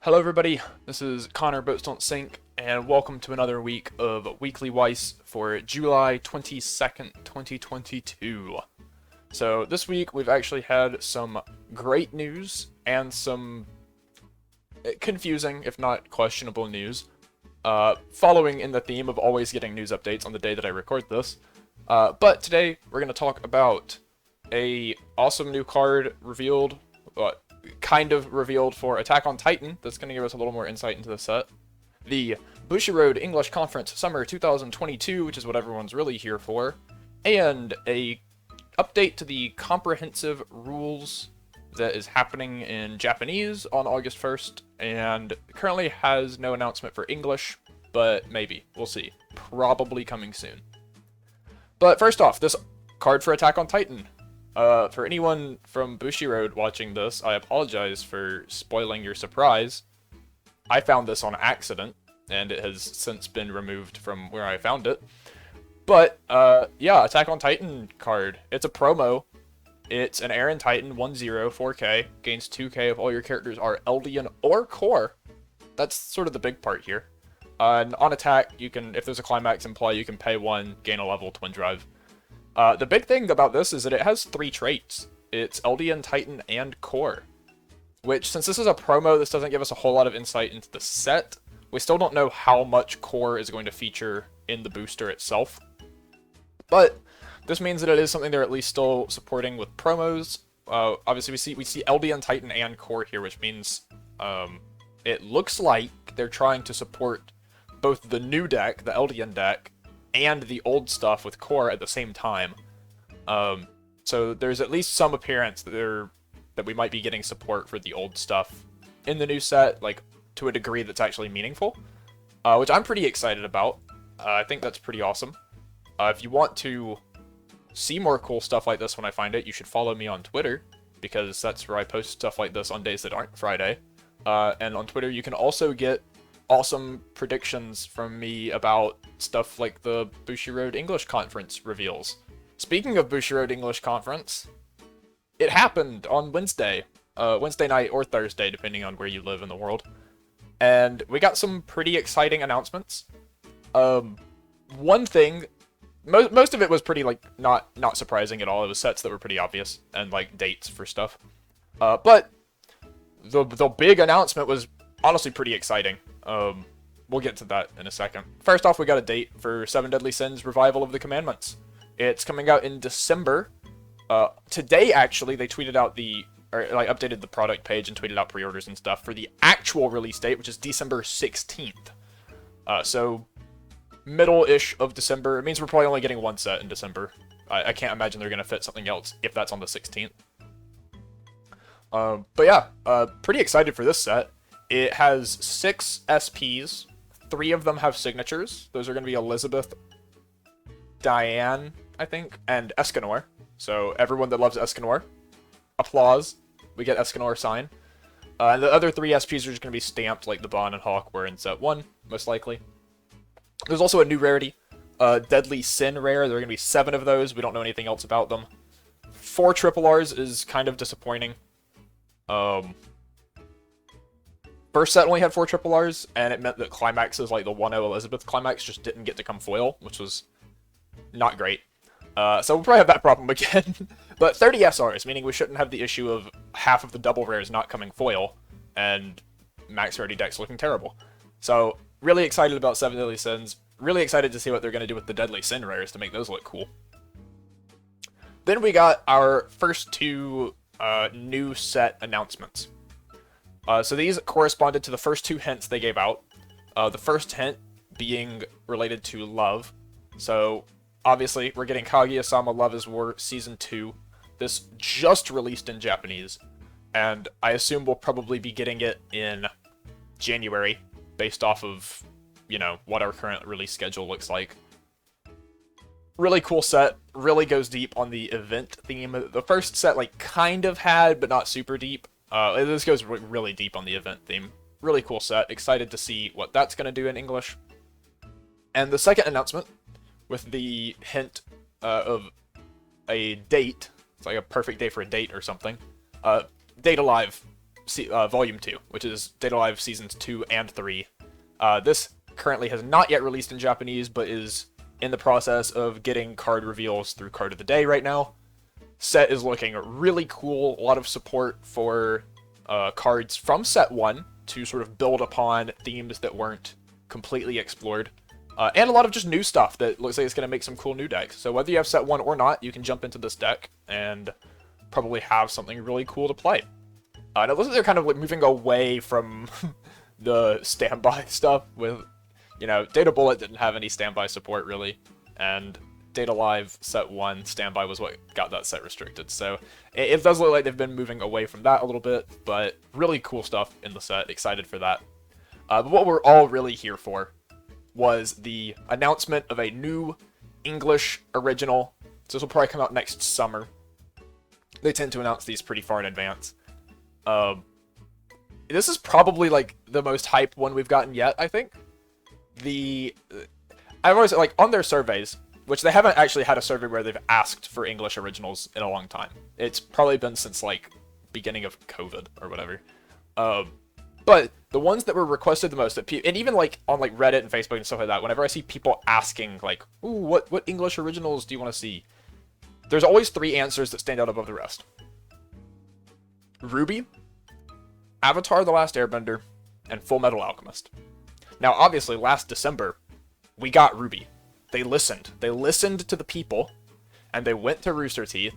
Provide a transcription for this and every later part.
Hello everybody, this is Connor BoatsDon'tSink, and welcome to another week of Weekly Weiss for July 22nd, 2022. So this week we've actually had some great news and some confusing, if not questionable news, following in the theme of always getting news updates on the day that I record this. But today we're going to talk about a awesome new card revealed, kind of revealed for Attack on Titan. That's going to give us a little more insight into the set. The Bushiroad English Conference Summer 2022, which is what everyone's really here for. And a update to the comprehensive rules that is happening in Japanese on August 1st. And currently has no announcement for English, but maybe. We'll see. Probably coming soon. But first off, this card for Attack on Titan. For anyone from Bushiroad watching this, I apologize for spoiling your surprise. I found this on accident, and it has since been removed from where I found it. But, yeah, Attack on Titan card. It's a promo. It's an Aaron Titan 1-0, 4K. Gains 2K if all your characters are Eldian or Core. That's sort of the big part here. And on attack, you can, if there's a climax in play, you can pay 1, gain a level, twin drive. The big thing about this is that it has 3 traits. It's Eldian, Titan, and Core. Which, since this is a promo, this doesn't give us a whole lot of insight into the set. We still don't know how much Core is going to feature in the booster itself. But this means that it is something they're at least still supporting with promos. Obviously, we see Eldian, Titan, and Core here, which means it looks like they're trying to support both the new deck, the Eldian deck, and the old stuff with Core at the same time. So there's at least some appearance that we might be getting support for the old stuff in the new set, like to a degree that's actually meaningful, which I'm pretty excited about. I think that's pretty awesome. If you want to see more cool stuff like this when I find it, you should follow me on Twitter, because that's where I post stuff like this on days that aren't Friday. And on Twitter you can also get awesome predictions from me about stuff like the Bushiroad English Conference reveals. Speaking of Bushiroad English Conference, it happened on Wednesday night or Thursday, depending on where you live in the world. And we got some pretty exciting announcements. One thing, most of it was pretty, like, not surprising at all. It was sets that were pretty obvious, and, like, dates for stuff. But the big announcement was honestly pretty exciting. We'll get to that in a second. First off, we got a date for 7 Deadly Sins Revival of the Commandments. It's coming out in December. Today, actually, they tweeted out updated the product page and tweeted out pre-orders and stuff for the actual release date, which is December 16th. So, middle-ish of December. It means we're probably only getting one set in December. I can't imagine they're going to fit something else if that's on the 16th. But yeah, pretty excited for this set. It has 6 SPs. 3 of them have signatures. Those are going to be Elizabeth, Diane, I think, and Escanor. So everyone that loves Escanor, applause. We get Escanor sign. And the other 3 SPs are just going to be stamped like the Bon and Hawk were in set 1, most likely. There's also a new rarity, Deadly Sin rare. There are going to be 7 of those. We don't know anything else about them. 4 triple Rs is kind of disappointing. First set only had 4 triple Rs, and it meant that climaxes like the 1-0 Elizabeth climax just didn't get to come foil, which was not great. So we'll probably have that problem again. But 30 SRs, meaning we shouldn't have the issue of half of the double rares not coming foil, and max rarity decks looking terrible. So, really excited about 7 Deadly Sins. Really excited to see what they're going to do with the Deadly Sin rares to make those look cool. Then we got our first 2 new set announcements. So these corresponded to the first 2 hints they gave out. The first hint being related to love. So, obviously, we're getting Kaguya-sama Love is War Season 2. This just released in Japanese, and I assume we'll probably be getting it in January, based off of, you know, what our current release schedule looks like. Really cool set, really goes deep on the event theme. The first set, like, kind of had, but not super deep. This goes really deep on the event theme. Really cool set. Excited to see what that's going to do in English. And the second announcement, with the hint of a date, it's like a perfect day for a date or something, Date Alive Volume 2, which is Data Live Seasons 2 and 3. This currently has not yet released in Japanese, but is in the process of getting card reveals through Card of the Day right now. Set is looking really cool. A lot of support for cards from Set 1 to sort of build upon themes that weren't completely explored. And a lot of just new stuff that looks like it's going to make some cool new decks. So whether you have Set 1 or not, you can jump into this deck and probably have something really cool to play. And it looks like they're kind of like moving away from the standby stuff with, you know, Data Bullet didn't have any standby support really, and Data Live Set 1 standby was what got that set restricted. So it does look like they've been moving away from that a little bit, but really cool stuff in the set. Excited for that. But what we're all really here for was the announcement of a new English original. So this will probably come out next summer. They tend to announce these pretty far in advance. This is probably like the most hype one we've gotten yet, I think. I've always, like, on their surveys, which they haven't actually had a survey where they've asked for English originals in a long time. It's probably been since, like, beginning of COVID or whatever. But the ones that were requested the most, and even, like, on, like, Reddit and Facebook and stuff like that, whenever I see people asking, like, ooh, what English originals do you want to see? There's always 3 answers that stand out above the rest. Ruby, Avatar: The Last Airbender, and Full Metal Alchemist. Now, obviously, last December, we got Ruby. They listened. They listened to the people, and they went to Rooster Teeth,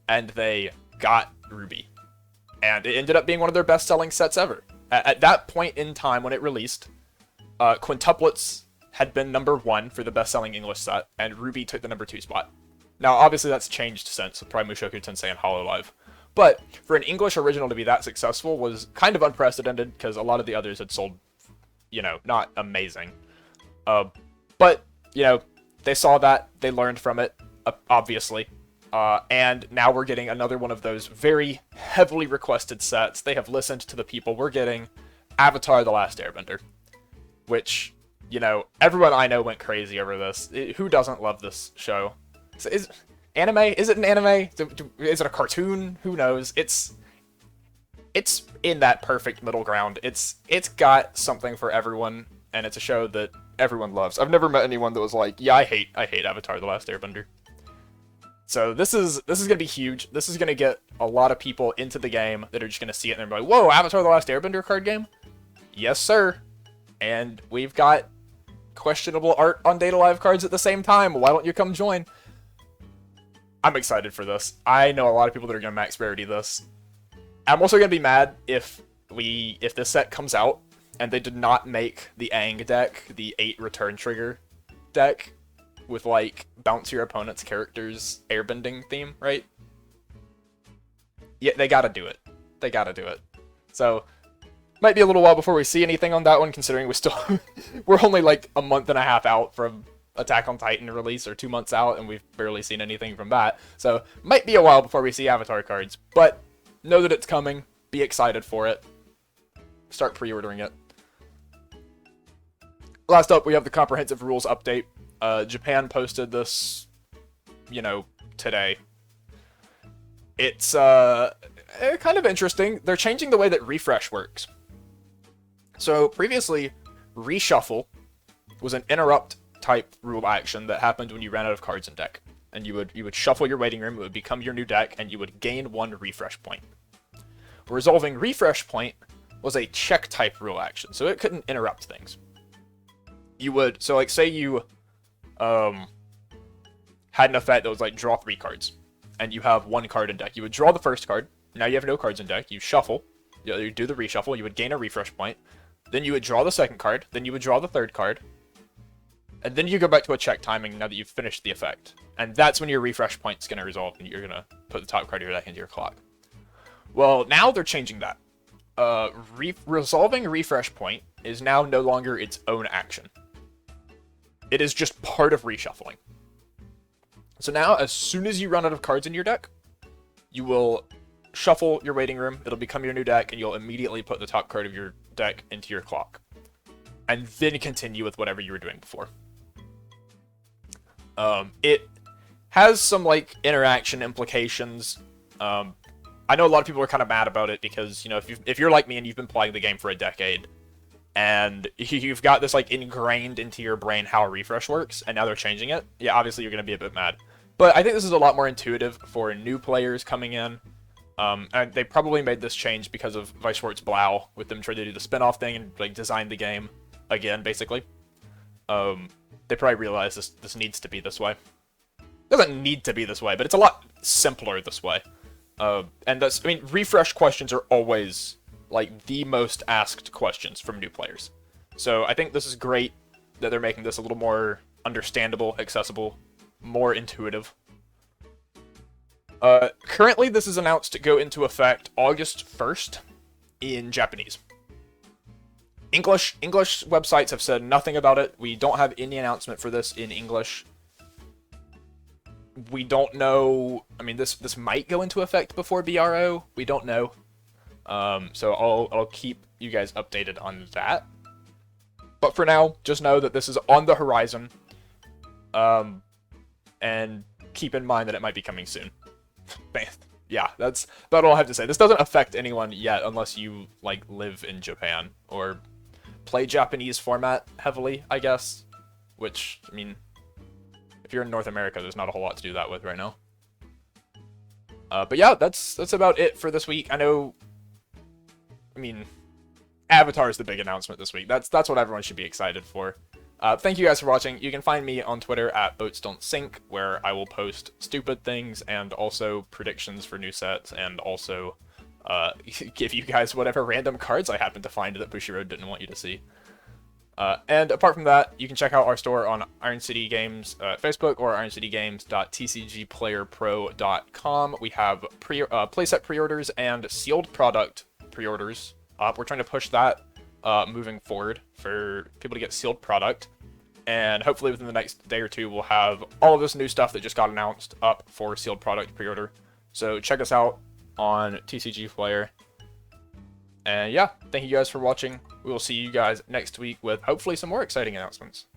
and they got Ruby. And it ended up being one of their best-selling sets ever. At that point in time when it released, Quintuplets had been #1 for the best-selling English set, and Ruby took the #2 spot. Now, obviously, that's changed since with Prime Mushoku Tensei and Hololive. But for an English original to be that successful was kind of unprecedented, because a lot of the others had sold, you know, not amazing. But, you know, they saw that, they learned from it, obviously. And now we're getting another one of those very heavily requested sets. They have listened to the people. We're getting Avatar: The Last Airbender, which, you know, everyone I know went crazy over this. Who doesn't love this show? Is anime? Is it an anime? Is it a cartoon? Who knows? It's in that perfect middle ground. It's got something for everyone, and it's a show that everyone loves. I've never met anyone that was like, yeah, I hate Avatar: The Last Airbender. So this is gonna be huge. This is gonna get a lot of people into the game that are just gonna see it and they're like, whoa, Avatar: The Last Airbender card game? Yes, sir. And we've got questionable art on Data Live cards at the same time. Why don't you come join? I'm excited for this. I know a lot of people that are gonna max rarity this. I'm also gonna be mad if this set comes out and they did not make the Aang deck, the 8 return trigger deck, with, like, bounce your opponent's character's airbending theme, right? Yeah, they gotta do it. They gotta do it. So, might be a little while before we see anything on that one, considering we're only, like, a month and a half out from Attack on Titan release, or 2 months out, and we've barely seen anything from that. So, might be a while before we see Avatar cards, but know that it's coming. Be excited for it. Start pre-ordering it. Last up, we have the comprehensive rules update. Japan posted this, you know, today. It's kind of interesting. They're changing the way that refresh works. So previously, reshuffle was an interrupt type rule action that happened when you ran out of cards in deck, and you would shuffle your waiting room. It would become your new deck, and you would gain 1 refresh point. Resolving refresh point was a check type rule action, so it couldn't interrupt things. You would, so like, say you had an effect that was like draw 3 cards, and you have 1 card in deck. You would draw the first card. Now you have no cards in deck. You shuffle. You do the reshuffle. You would gain a refresh point. Then you would draw the second card. Then you would draw the third card. And then you go back to a check timing now that you've finished the effect. And that's when your refresh point's going to resolve, and you're going to put the top card of your deck into your clock. Well, now they're changing that. Resolving refresh point is now no longer its own action. It is just part of reshuffling. So now, as soon as you run out of cards in your deck, you will shuffle your waiting room, it'll become your new deck, and you'll immediately put the top card of your deck into your clock. And then continue with whatever you were doing before. It has some, like, interaction implications. I know a lot of people are kind of mad about it because, you know, if you're like me and you've been playing the game for a decade, and you've got this, like, ingrained into your brain how a refresh works, and now they're changing it, yeah, obviously you're going to be a bit mad. But I think this is a lot more intuitive for new players coming in. And they probably made this change because of Weiss Schwarz Blau, with them trying to do the spin-off thing and, like, design the game again, basically. They probably realized this needs to be this way. It doesn't need to be this way, but it's a lot simpler this way. And that's, I mean, refresh questions are always, like, the most asked questions from new players. So I think this is great that they're making this a little more understandable, accessible, more intuitive. Currently, this is announced to go into effect August 1st in Japanese. English websites have said nothing about it. We don't have any announcement for this in English. We don't know. I mean, this might go into effect before BRO. We don't know. So I'll keep you guys updated on that. But for now, just know that this is on the horizon. And keep in mind that it might be coming soon. Yeah, that's about all I have to say. This doesn't affect anyone yet unless you, like, live in Japan or play Japanese format heavily, I guess. Which, I mean, if you're in North America, there's not a whole lot to do that with right now. But yeah, that's about it for this week. I know, I mean, Avatar is the big announcement this week. That's what everyone should be excited for. Thank you guys for watching. You can find me on Twitter at BoatsDon'tSink, where I will post stupid things and also predictions for new sets, and also give you guys whatever random cards I happen to find that Bushiroad didn't want you to see. And apart from that, you can check out our store on Iron City Games Facebook or ironcitygames.tcgplayerpro.com. We have playset pre-orders and sealed product pre-orders. We're trying to push that moving forward for people to get sealed product, and hopefully within the next day or two we'll have all of this new stuff that just got announced up for sealed product pre-order. So check us out on TCG Player, and yeah, thank you guys for watching. We will see you guys next week with hopefully some more exciting announcements.